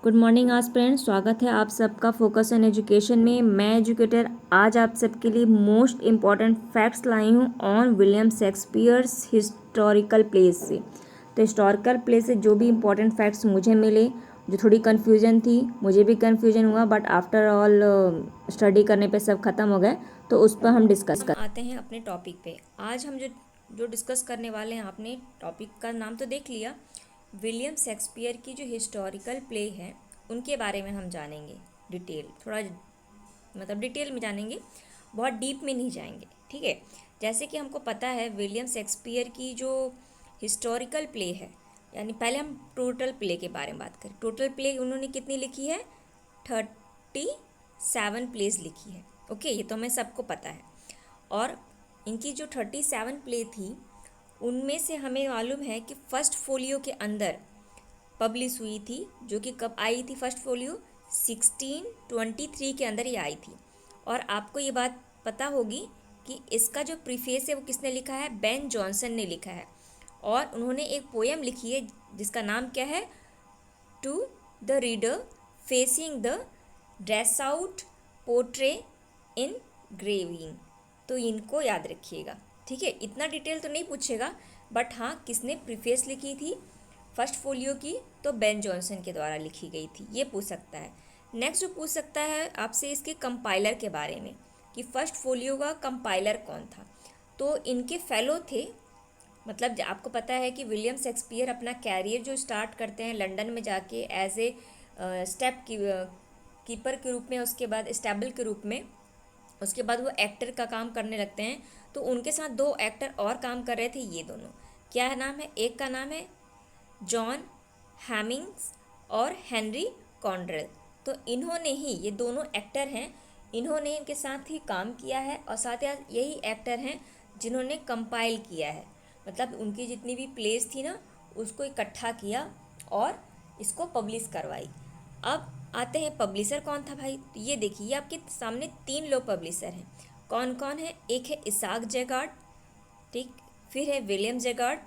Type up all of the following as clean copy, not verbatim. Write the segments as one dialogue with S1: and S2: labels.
S1: Good morning friends, स्वागत है आप सबका फोकस ऑन एजुकेशन में। मैं एजुकेटर आज आप सबके लिए मोस्ट इम्पॉर्टेंट फैक्ट्स लाई हूँ on William Shakespeare's historical place से। तो हिस्टोरिकल प्लेस से जो भी इम्पॉर्टेंट फैक्ट्स मुझे मिले, जो थोड़ी कन्फ्यूजन थी, मुझे भी कन्फ्यूजन हुआ, बट आफ्टर ऑल स्टडी करने पे सब खत्म हो गए, तो उस पर हम डिस्कस कर आते हैं अपने टॉपिक पे। आज हम जो डिस्कस करने वाले हैं, आपने टॉपिक का नाम तो देख लिया। विलियम शेक्सपियर की जो हिस्टोरिकल प्ले है उनके बारे में हम जानेंगे डिटेल, थोड़ा मतलब डिटेल में जानेंगे, बहुत डीप में नहीं जाएंगे, ठीक है। जैसे कि हमको पता है विलियम शेक्सपियर की जो हिस्टोरिकल प्ले है, यानी पहले हम टोटल प्ले के बारे में बात करें। टोटल प्ले उन्होंने कितनी लिखी है? 37 प्लेस लिखी है। ओके, ये तो हमें सबको पता है। और इनकी जो 37 प्ले थी उनमें से हमें मालूम है कि फर्स्ट फोलियो के अंदर पब्लिश हुई थी, जो कि कब आई थी? फर्स्ट फोलियो 1623 के अंदर ये आई थी। और आपको ये बात पता होगी कि इसका जो प्रीफेस है वो किसने लिखा है? बेन जॉनसन ने लिखा है। और उन्होंने एक पोएम लिखी है जिसका नाम क्या है? To the reader facing the Droeshout portrait engraving. तो इनको याद रखिएगा, ठीक है। इतना डिटेल तो नहीं पूछेगा, बट हाँ, किसने प्रीफेस लिखी थी फर्स्ट फोलियो की? तो बेन जॉनसन के द्वारा लिखी गई थी, ये पूछ सकता है। नेक्स्ट जो पूछ सकता है आपसे इसके कंपाइलर के बारे में, कि फर्स्ट फोलियो का कंपाइलर कौन था। तो इनके फेलो थे, मतलब आपको पता है कि विलियम शेक्सपियर अपना कैरियर जो स्टार्ट करते हैं लंदन में जाके एज ए स्टेप कीपर के रूप में, उसके बाद स्टेबल के रूप में, उसके बाद वो एक्टर का काम करने लगते हैं। तो उनके साथ दो एक्टर और काम कर रहे थे, ये दोनों क्या नाम है? एक का नाम है जॉन हैमिंग्स और हेनरी कॉन्ड्रेल। तो इन्होंने ही, ये दोनों एक्टर हैं, इन्होंने इनके साथ ही काम किया है, और साथ ही यही एक्टर हैं जिन्होंने कंपाइल किया है, मतलब उनकी जितनी भी प्लेस थी ना उसको इकट्ठा किया और इसको पब्लिश करवाई। अब आते हैं पब्लिशर कौन था भाई। तो ये देखिए, ये आपके सामने 3 लोग पब्लिशर हैं। कौन कौन है? एक है इसाक जेगार्ड, ठीक, फिर है विलियम जेगार्ड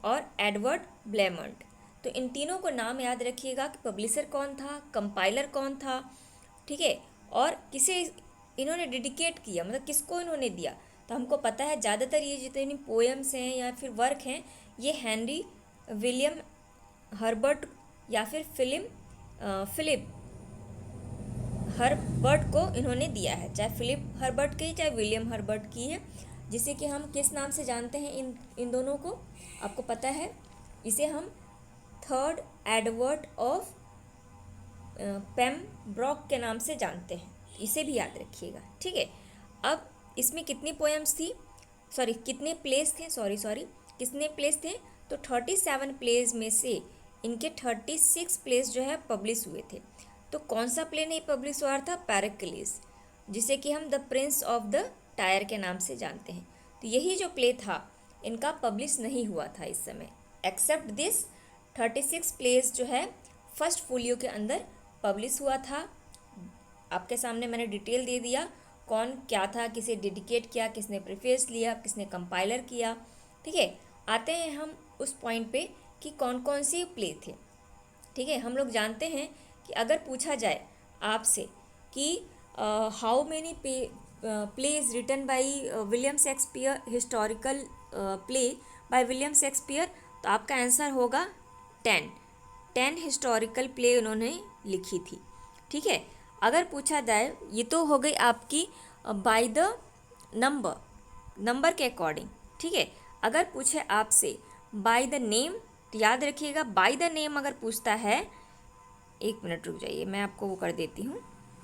S1: और एडवर्ड ब्लेमंट। तो इन तीनों को नाम याद रखिएगा कि पब्लिशर कौन था, कंपाइलर कौन था, ठीक है, और किसे इन्होंने डेडिकेट किया, मतलब किसको इन्होंने दिया। तो हमको पता है ज़्यादातर ये जितनी पोएम्स हैं या फिर वर्क हैं, ये हेनरी विलियम हर्बर्ट या फिर फिलिप हर्बर्ट को इन्होंने दिया है, चाहे फिलिप हर्बर्ट की चाहे विलियम हर्बर्ट की है, जिसे कि हम किस नाम से जानते हैं इन दोनों को? आपको पता है, इसे हम थर्ड एडवर्ड ऑफ पेम्ब्रोक के नाम से जानते हैं। इसे भी याद रखिएगा, ठीक है। अब इसमें कितनी पोएम्स थी, सॉरी कितने प्लेस थे, सॉरी कितने प्लेस थे? तो 37 प्लेस में से इनके 36 प्लेस जो है पब्लिश हुए थे। तो कौन सा प्ले नहीं पब्लिश हुआ था? पेरिक्लिस, जिसे कि हम the Prince of the tyre के नाम से जानते हैं। तो यही जो प्ले था इनका पब्लिश नहीं हुआ था इस समय। एक्सेप्ट दिस 36 प्लेस जो है फर्स्ट फोलियो के अंदर पब्लिश हुआ था। आपके सामने मैंने डिटेल दे दिया कौन क्या था, किसे डेडिकेट किया, किसने प्रीफेस लिया, किसने कंपाइलर किया, ठीक है। आते हैं हम उस पॉइंट पे कि कौन कौन सी प्ले थे, ठीक है। हम लोग जानते हैं कि अगर पूछा जाए आपसे कि how many plays written by William Shakespeare, historical play by William Shakespeare, तो आपका आंसर होगा 10 हिस्टोरिकल प्ले उन्होंने लिखी थी, ठीक है। अगर पूछा जाए, ये तो हो गई आपकी बाय द नंबर के अकॉर्डिंग, ठीक है। अगर पूछे आपसे बाय द नेम, तो याद रखिएगा बाय द नेम अगर पूछता है, एक मिनट रुक जाइए मैं आपको वो कर देती हूँ।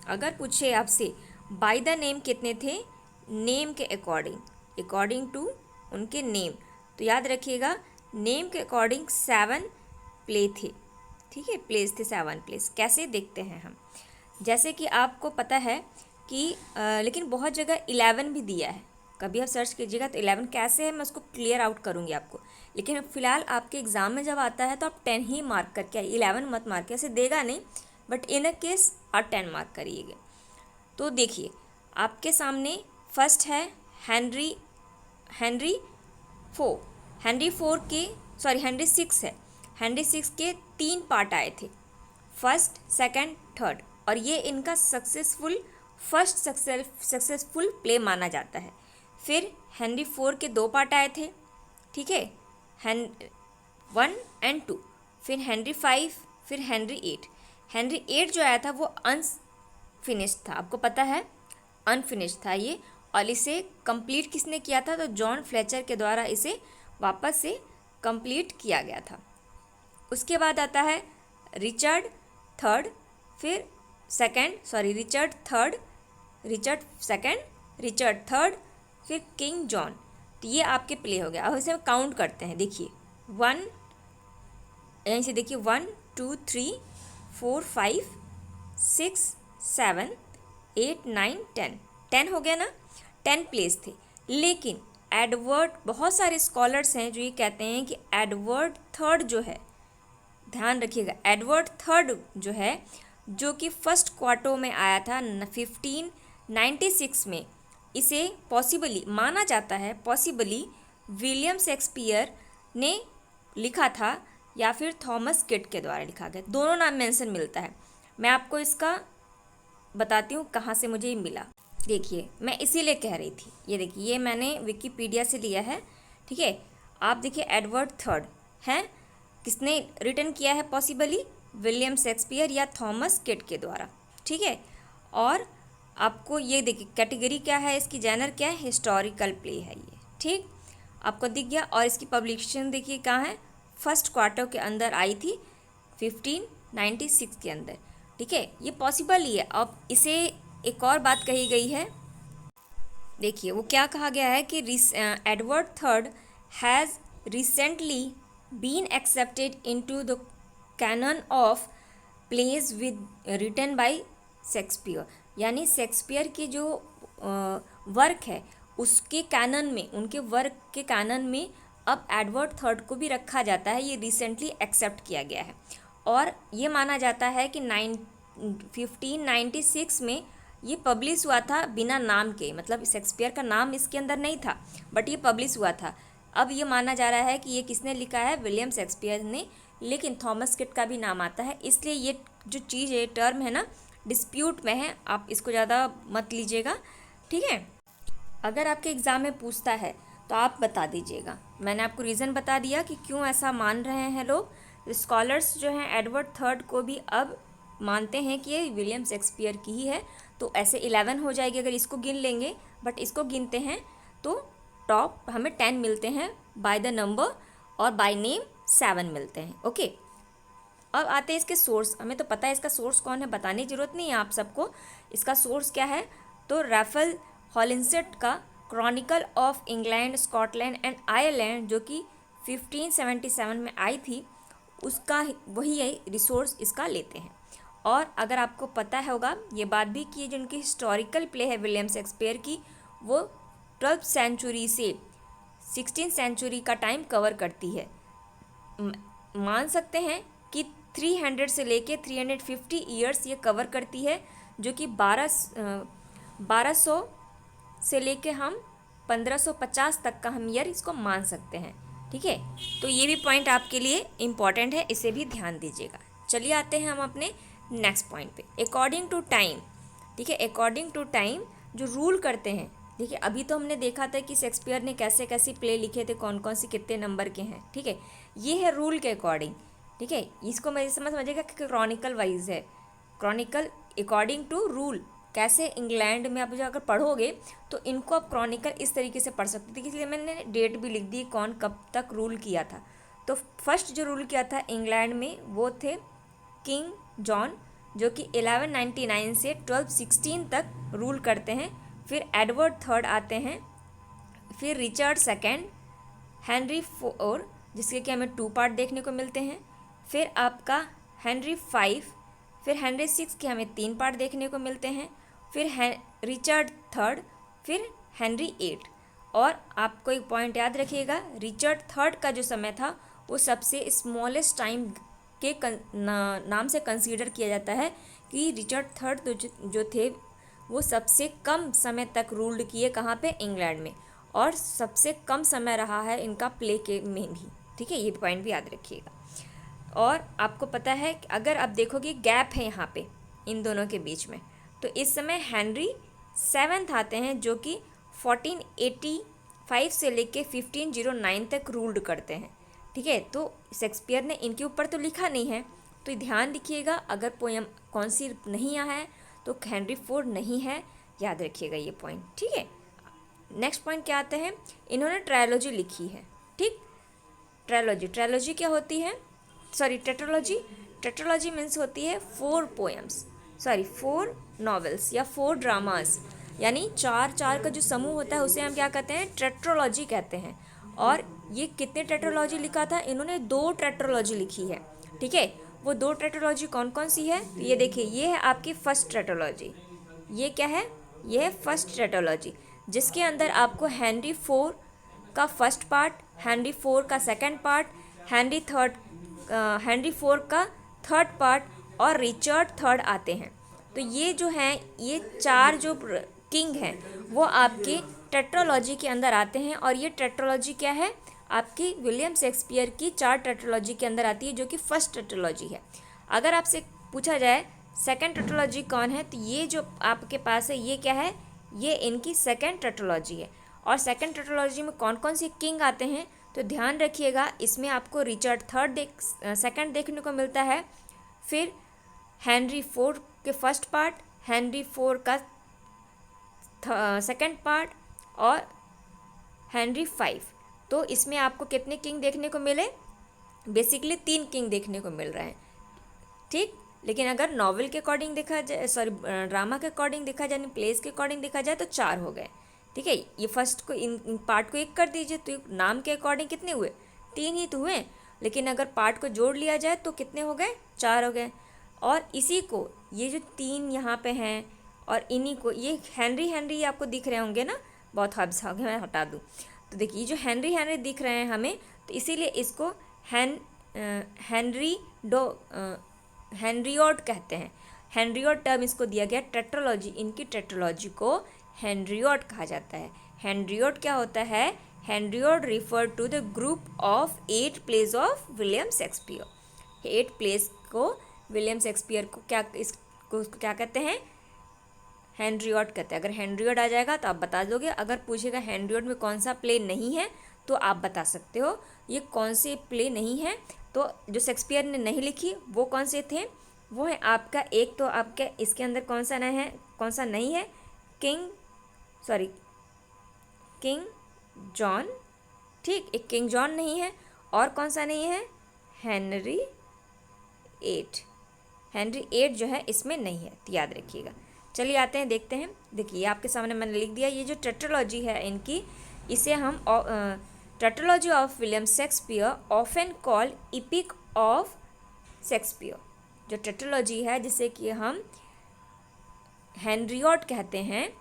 S1: अगर पूछे आपसे बाय द नेम कितने थे, नेम के अकॉर्डिंग टू उनके नेम, तो याद रखिएगा नेम के अकॉर्डिंग 7 प्ले थे, ठीक है। प्लेस थे 7 प्लेस। कैसे देखते हैं हम, जैसे कि आपको पता है कि लेकिन बहुत जगह 11 भी दिया है, कभी आप सर्च कीजिएगा तो 11 कैसे है मैं उसको क्लियर आउट करूँगी आपको। लेकिन फिलहाल आपके एग्ज़ाम में जब आता है तो आप 10 ही मार्क करके आइए, 11 मत मार्क, ऐसे देगा नहीं, बट इन अ केस आप 10 मार्क करिएगा। तो देखिए आपके सामने फर्स्ट है हेनरी 4 के, सॉरी हेनरी 6 है। हेनरी 6 के 3 पार्ट आए थे। फर्स्ट, सेकंड, थर्ड, और ये इनका सक्सेसफुल प्ले माना जाता है। फिर हेनरी 4 के 2 पार्ट आए थे, ठीक है, 1 and 2। फिर हेनरी 5, फिर हेनरी 8। हेनरी 8 जो आया था वो अनफिनिश्ड था, आपको पता है, अनफिनिश्ड था ये, और इसे कंप्लीट किसने किया था? तो जॉन फ्लेचर के द्वारा इसे वापस से कंप्लीट किया गया था। उसके बाद आता है रिचर्ड थर्ड, फिर रिचर्ड थर्ड, फिर किंग जॉन। तो ये आपके प्ले हो गया। अब इसे हम काउंट करते हैं, देखिए 1, यहीं से देखिए 1 2 3 4 5 6 7 8 9 10 हो गया ना, 10 प्लेस थे। लेकिन एडवर्ड, बहुत सारे स्कॉलर्स हैं जो ये कहते हैं कि एडवर्ड थर्ड जो है, ध्यान रखिएगा, एडवर्ड थर्ड जो है, जो कि फर्स्ट क्वार्टर में आया था 1596 में, इसे पॉसिबली माना जाता है, पॉसिबली विलियम शेक्सपियर ने लिखा था या फिर थॉमस किट के द्वारा लिखा गया। दोनों नाम मेंशन मिलता है। मैं आपको इसका बताती हूँ कहाँ से मुझे ये मिला। देखिए, मैं इसीलिए कह रही थी, ये देखिए, ये मैंने विकिपीडिया से लिया है, ठीक है। आप देखिए, एडवर्ड थर्ड है, किसने रिटर्न किया है? पॉसिबली विलियम शेक्सपियर या थॉमस किट के द्वारा, ठीक है। और आपको ये देखिए कैटेगरी क्या है, इसकी जैनर क्या है? हिस्टोरिकल प्ले है ये, ठीक, आपको दिख गया। और इसकी पब्लिकेशन देखिए कहाँ है? फर्स्ट क्वार्टर के अंदर आई थी 1596 के अंदर, ठीक है, ये पॉसिबल ही है। अब इसे एक और बात कही गई है, देखिए वो क्या कहा गया है कि Edward Third has recently been accepted into the canon of plays with written by Shakespeare, यानी शेक्सपियर की जो वर्क है उसके कैनन में, उनके वर्क के कैनन में अब एडवर्ड थर्ड को भी रखा जाता है। ये रिसेंटली एक्सेप्ट किया गया है और ये माना जाता है कि 1596 में ये पब्लिश हुआ था बिना नाम के, मतलब शेक्सपियर का नाम इसके अंदर नहीं था, बट ये पब्लिश हुआ था। अब ये माना जा रहा है कि ये किसने लिखा है? विलियम शेक्सपियर ने, लेकिन थॉमस किट का भी नाम आता है, इसलिए ये जो चीज़ है, टर्म है ना, डिस्प्यूट में है, आप इसको ज़्यादा मत लीजिएगा, ठीक है। अगर आपके एग्ज़ाम में पूछता है तो आप बता दीजिएगा। मैंने आपको रीज़न बता दिया कि क्यों ऐसा मान रहे हैं लोग। स्कॉलर्स जो हैं एडवर्ड थर्ड को भी अब मानते हैं कि ये विलियम शेक्सपियर की ही है, तो ऐसे 11 हो जाएगी अगर इसको गिन लेंगे, बट इसको गिनते हैं तो टॉप हमें 10 मिलते हैं बाय द नंबर, और बाय नेम 7 मिलते हैं, ओके। अब आते हैं इसके सोर्स। हमें तो पता है इसका सोर्स कौन है, बताने की जरूरत नहीं है आप सबको। इसका सोर्स क्या है? तो रैफल हॉलिंसेट का Chronicle of England, Scotland and Ireland, जो कि 1577 में आई थी, उसका वही है रिसोर्स इसका लेते हैं। और अगर आपको पता होगा ये बात भी कि जो उनकी हिस्टोरिकल प्ले है विलियम शेक्सपियर की, वो 12th सेंचुरी से 16th सेंचुरी का टाइम कवर करती है। मान सकते हैं कि 300 से लेके 350 ईयर्स ये कवर करती है, जो कि 1200 से लेके हम 1550 तक का हम ईयर इसको मान सकते हैं, ठीक है। तो ये भी पॉइंट आपके लिए इम्पॉर्टेंट है, इसे भी ध्यान दीजिएगा। चलिए आते हैं हम अपने नेक्स्ट पॉइंट पे। अकॉर्डिंग टू टाइम, ठीक है, अकॉर्डिंग टू टाइम जो रूल करते हैं, देखिए अभी तो हमने देखा था कि शेक्सपियर ने कैसे कैसे प्ले लिखे थे, कौन कौन सी कितने नंबर के हैं, ठीक है, ये है रूल के अकॉर्डिंग, ठीक है। इसको मैं समझिएगा कि क्रॉनिकल वाइज है, क्रॉनिकल अकॉर्डिंग टू रूल। कैसे इंग्लैंड में आप जो अगर पढ़ोगे तो इनको आप क्रॉनिकल इस तरीके से पढ़ सकते थे, इसलिए मैंने डेट भी लिख दी कौन कब तक रूल किया था। तो फर्स्ट जो रूल किया था इंग्लैंड में वो थे किंग जॉन, जो कि 1199 से 1216 तक रूल करते हैं। फिर एडवर्ड थर्ड आते हैं, फिर रिचर्ड सेकेंड, हेनरी फोर, जिसके कि हमें 2 पार्ट देखने को मिलते हैं, फिर आपका हेनरी 5, फिर हेनरी 6 के हमें 3 पार्ट देखने को मिलते हैं, फिर रिचर्ड थर्ड, फिर हेनरी 8। और आपको एक पॉइंट याद रखिएगा, रिचर्ड थर्ड का जो समय था वो सबसे स्मॉलेस्ट टाइम के नाम से कंसीडर किया जाता है कि रिचर्ड थर्ड जो थे वो सबसे कम समय तक रूल्ड किए, कहाँ पे? इंग्लैंड में, और सबसे कम समय रहा है इनका प्ले के में भी, ठीक है, ये पॉइंट भी याद रखिएगा। और आपको पता है कि अगर आप देखोगे गैप है यहाँ पे इन दोनों के बीच में, तो इस समय हेनरी 7th आते हैं जो कि 1485 से लेके 1509 तक रूल्ड करते हैं। ठीक है, तो शेक्सपियर ने इनके ऊपर तो लिखा नहीं है, तो ध्यान रखिएगा अगर पोयम कौन सी नहीं आया है तो हेनरी 4 नहीं है, याद रखिएगा ये पॉइंट। ठीक है, नेक्स्ट पॉइंट क्या आते हैं, इन्होंने ट्रायोलॉजी लिखी है। ठीक, ट्रायोलॉजी क्या होती है, सॉरी टेट्रोलॉजी मीन्स होती है 4 पोएम्स, 4 नॉवेल्स या 4 ड्रामास, यानी चार का जो समूह होता है उसे हम क्या कहते हैं, टेट्रोलॉजी कहते हैं। और ये कितने टेट्रोलॉजी लिखा था, इन्होंने 2 टेट्रोलॉजी लिखी है। ठीक है, वो 2 टेट्रोलॉजी कौन कौन सी है, तो ये देखिए, ये है आपकी फर्स्ट टेट्रोलॉजी। ये क्या है, ये है फर्स्ट टेट्रोलॉजी, जिसके अंदर आपको हेनरी 4 का फर्स्ट पार्ट, हेनरी 4 का सेकंड पार्ट, हेनरी 4 का थर्ड पार्ट और रिचर्ड थर्ड आते हैं। तो ये जो हैं, ये 4 जो किंग हैं वो आपके टेट्रोलॉजी के अंदर आते हैं। और ये टेट्रोलॉजी क्या है, आपकी विलियम शेक्सपियर की 4 टेट्रोलॉजी के अंदर आती है, जो कि फर्स्ट टेट्रोलॉजी है। अगर आपसे पूछा जाए सेकंड टेट्रोलॉजी कौन है, तो ये जो आपके पास है ये क्या है, ये इनकी सेकंड टेट्रोलॉजी है। और सेकंड टेट्रोलॉजी में कौन कौन से किंग आते हैं, तो ध्यान रखिएगा, इसमें आपको रिचर्ड सेकंड देखने को मिलता है, फिर हेनरी 4 के फर्स्ट पार्ट, हेनरी 4 का सेकंड पार्ट और हेनरी 5। तो इसमें आपको कितने किंग देखने को मिले, बेसिकली 3 किंग देखने को मिल रहे हैं। ठीक, लेकिन अगर नॉवेल के अकॉर्डिंग देखा जाए, ड्रामा के अकॉर्डिंग देखा जाए, प्लेस के अकॉर्डिंग देखा जाए तो 4 हो गए। ठीक है, ये फर्स्ट को इन पार्ट को 1 कर दीजिए, तो नाम के अकॉर्डिंग कितने हुए, 3 ही तो हुए। लेकिन अगर पार्ट को जोड़ लिया जाए तो कितने हो गए, 4 हो गए। और इसी को, ये जो 3 यहाँ पे हैं और इन्हीं को, ये हेनरी आपको दिख रहे होंगे ना, बहुत हब्स हो गए, मैं हटा दूँ। तो देखिए, ये जो हेनरी दिख रहे हैं हमें, तो इसीलिए इसको हेनरियोट कहते हैं। हेनरियोट टर्म इसको दिया गया, टेट्रोलॉजी, इनकी टेट्रोलॉजी को हेनरियोट कहा जाता है। हेनरियोट क्या होता है, Henriad refer to the group of 8 plays of William Shakespeare. 8 plays को विलियम शेक्सपियर को क्या कहते हैं, हेनरियोट कहते हैं। अगर हेनरियोट आ जाएगा तो आप बता दोगे, अगर पूछेगा हेनरियोट में कौन सा प्ले नहीं है तो आप बता सकते हो ये कौन से प्ले नहीं है। तो जो शेक्सपियर ने नहीं लिखी वो कौन से थे, वो है आपका, एक तो आपका इसके अंदर कौन सा नहीं है, किंग जॉन। ठीक, एक किंग जॉन नहीं है, और कौन सा नहीं है, हेनरी 8 जो है इसमें नहीं है, तो याद रखिएगा। चलिए आते हैं, देखते हैं। देखिए, आपके सामने मैंने लिख दिया, ये जो टेट्रोलॉजी है इनकी, इसे हम tetralogy of William Shakespeare often call EPIC of Shakespeare. जो टेट्रोलॉजी है जिसे कि हम हेनरियोट कहते हैं,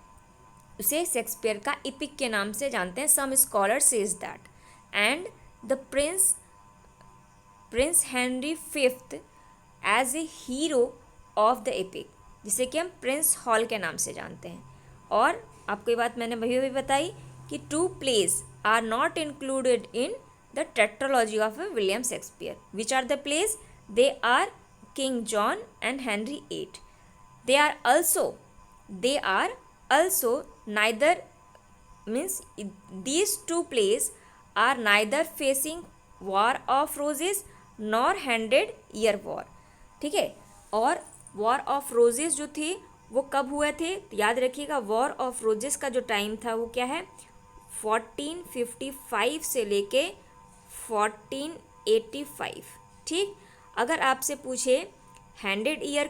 S1: उसे शेक्सपियर का इपिक के नाम से जानते हैं। Some scholar says that and the prince Henry 5th as a hero of the epic, जिसे कि हम प्रिंस हॉल के नाम से जानते हैं। और आपको ये बात मैंने वही बताई कि 2 plays are not included in the tetralogy of William Shakespeare. Which are the plays? They are King John and Henry VIII. They are also neither, means these 2 plays are neither facing War of Roses nor 100 Year War. ठीक है, और war of roses जो थे वो कब हुए थे, तो याद रखिएगा, वॉर ऑफ रोजेस का जो टाइम था वो क्या है, 1455 से लेके 1485। ठीक, अगर आपसे पूछे 100 ईयर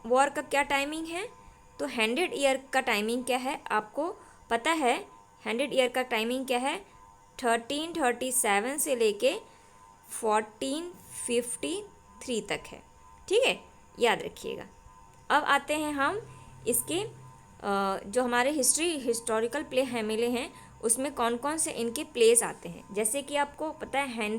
S1: वॉर का क्या टाइमिंग है, तो 100 ईयर का टाइमिंग क्या है, आपको पता है 100 ईयर का टाइमिंग क्या है, 1337 से लेके 1453 तक है। ठीक है, याद रखिएगा। अब आते हैं हम इसके जो हमारे हिस्टोरिकल प्ले हैं मिले हैं, उसमें कौन कौन से इनके प्लेस आते हैं। जैसे कि आपको पता है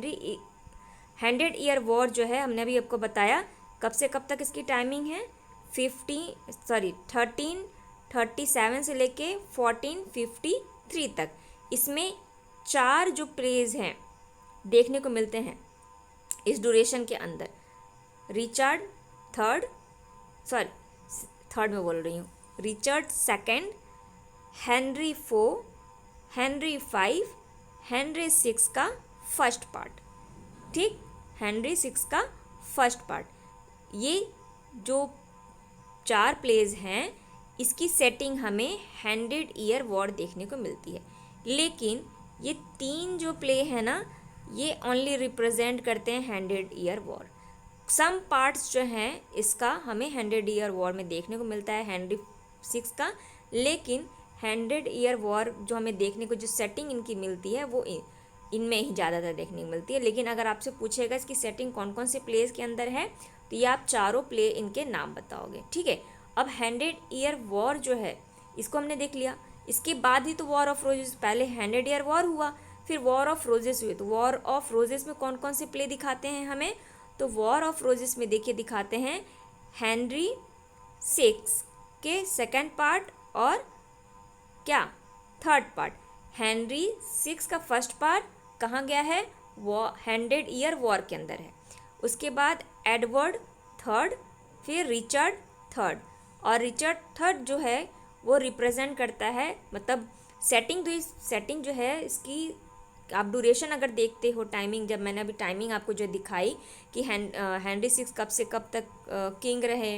S1: 100 ईयर वॉर जो है, हमने अभी आपको बताया कब से कब तक इसकी टाइमिंग है, 1337 से लेके 1453 तक। इसमें 4 जो प्लेस हैं देखने को मिलते हैं इस ड्यूरेशन के अंदर। रिचर्ड थर्ड, सॉरी थर्ड में बोल रही हूँ, Richard second, Henry four, Henry five, Henry six का फर्स्ट पार्ट। ठीक, हेनरी सिक्स का फर्स्ट पार्ट। ये जो 4 प्लेज हैं इसकी सेटिंग हमें 100 ईयर वॉर देखने को मिलती है, लेकिन ये 3 जो प्ले है ना ये ओनली रिप्रेजेंट करते हैं 100 ईयर वॉर। सम पार्ट्स जो हैं इसका हमें 100 ईयर वॉर में देखने को मिलता है हेनरी सिक्स का, लेकिन 100 ईयर वॉर जो हमें देखने को जो सेटिंग इनकी मिलती है वो इनमें ही ज़्यादातर देखने को मिलती है। लेकिन अगर आपसे पूछेगा इसकी सेटिंग कौन कौन से प्लेस के अंदर है तो ये आप चारों प्ले इनके नाम बताओगे। ठीक है, अब 100 ईयर वॉर जो है इसको हमने देख लिया, इसके बाद ही तो वॉर ऑफ रोजेस, पहले 100 ईयर वॉर हुआ फिर वॉर ऑफ रोजेस हुई। तो वॉर ऑफ रोजेस में कौन कौन से प्ले दिखाते हैं हमें, तो वॉर ऑफ रोजेस में देखिए दिखाते हैं हेनरी सिक्स के सेकंड पार्ट और क्या थर्ड पार्ट। हेनरी सिक्स का फर्स्ट पार्ट कहाँ गया है, वो 100 ईयर वॉर के अंदर है। उसके बाद एडवर्ड थर्ड, फिर रिचर्ड थर्ड, और रिचर्ड थर्ड जो है वो रिप्रेजेंट करता है, मतलब सेटिंग, तो इस सेटिंग जो है इसकी आप ड्यूरेशन अगर देखते हो, टाइमिंग, जब मैंने अभी टाइमिंग आपको जो दिखाई कि हेनरी सिक्स कब से कब तक किंग रहे,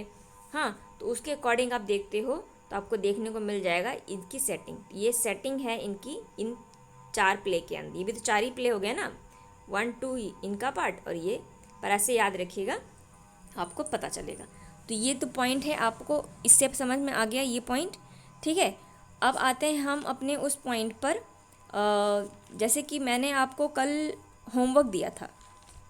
S1: हाँ, तो उसके अकॉर्डिंग आप देखते हो तो आपको देखने को मिल जाएगा इनकी सेटिंग। ये सेटिंग है इनकी इन 4 प्ले के अंदर। ये भी तो 4 ही प्ले हो गए ना, 1 2 इनका पार्ट और ये, पर ऐसे याद रखिएगा आपको पता चलेगा। तो ये तो पॉइंट है, आपको इससे समझ में आ गया ये पॉइंट। ठीक है, अब आते हैं हम अपने उस पॉइंट पर, जैसे कि मैंने आपको कल होमवर्क दिया था,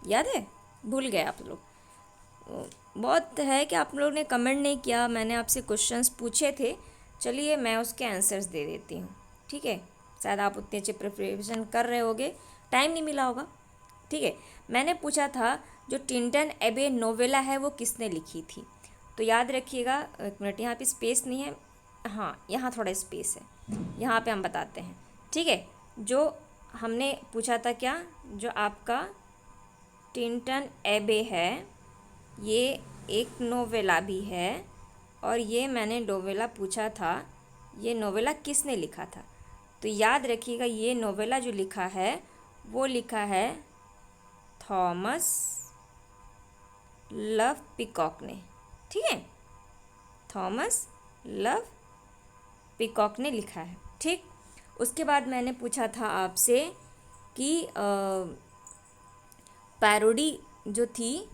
S1: याद है, भूल गए आप लोग। बहुत है कि आप लोग ने कमेंट नहीं किया, मैंने आपसे क्वेश्चंस पूछे थे, चलिए मैं उसके आंसर्स दे देती हूँ। ठीक है, शायद आप उतने अच्छे प्रिपरेशन कर रहे होगे, टाइम नहीं मिला होगा। ठीक है, मैंने पूछा था जो टिंटन एबे नोवेला है वो किसने लिखी थी, तो याद रखिएगा, एक मिनट, यहाँ पे स्पेस नहीं है, हाँ यहाँ थोड़ा स्पेस है, यहाँ पे हम बताते हैं। ठीक है, जो हमने पूछा था क्या, जो आपका टिंटन एबे है ये एक नोवेला भी है, और ये मैंने नोवेला पूछा था ये नोवेला किसने लिखा था, तो याद रखिएगा ये नोवेला जो लिखा है वो लिखा है थॉमस लव पिकॉक ने। ठीक है, थॉमस लव पिकॉक ने लिखा है। ठीक, उसके बाद मैंने पूछा था आपसे कि पैरोडी जो थी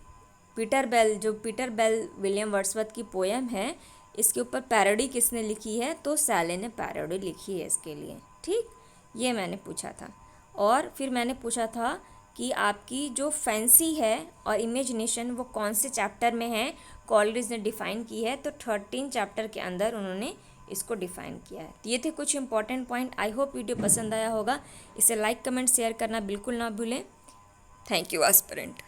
S1: पीटर बेल विलियम वर्ड्सवर्थ की पोएम है, इसके ऊपर पैरोडी किसने लिखी है, तो सैले ने पैरोडी लिखी है इसके लिए। ठीक, ये मैंने पूछा था। और फिर मैंने पूछा था कि आपकी जो फैंसी है और इमेजिनेशन वो कौन से चैप्टर में है, कॉलरिज ने डिफ़ाइन की है, तो 13 चैप्टर के अंदर उन्होंने इसको डिफ़ाइन किया है। तो ये थे कुछ important point. I hope video पसंद आया होगा, इसे लाइक कमेंट शेयर करना बिल्कुल ना भूलें। Thank you aspirant.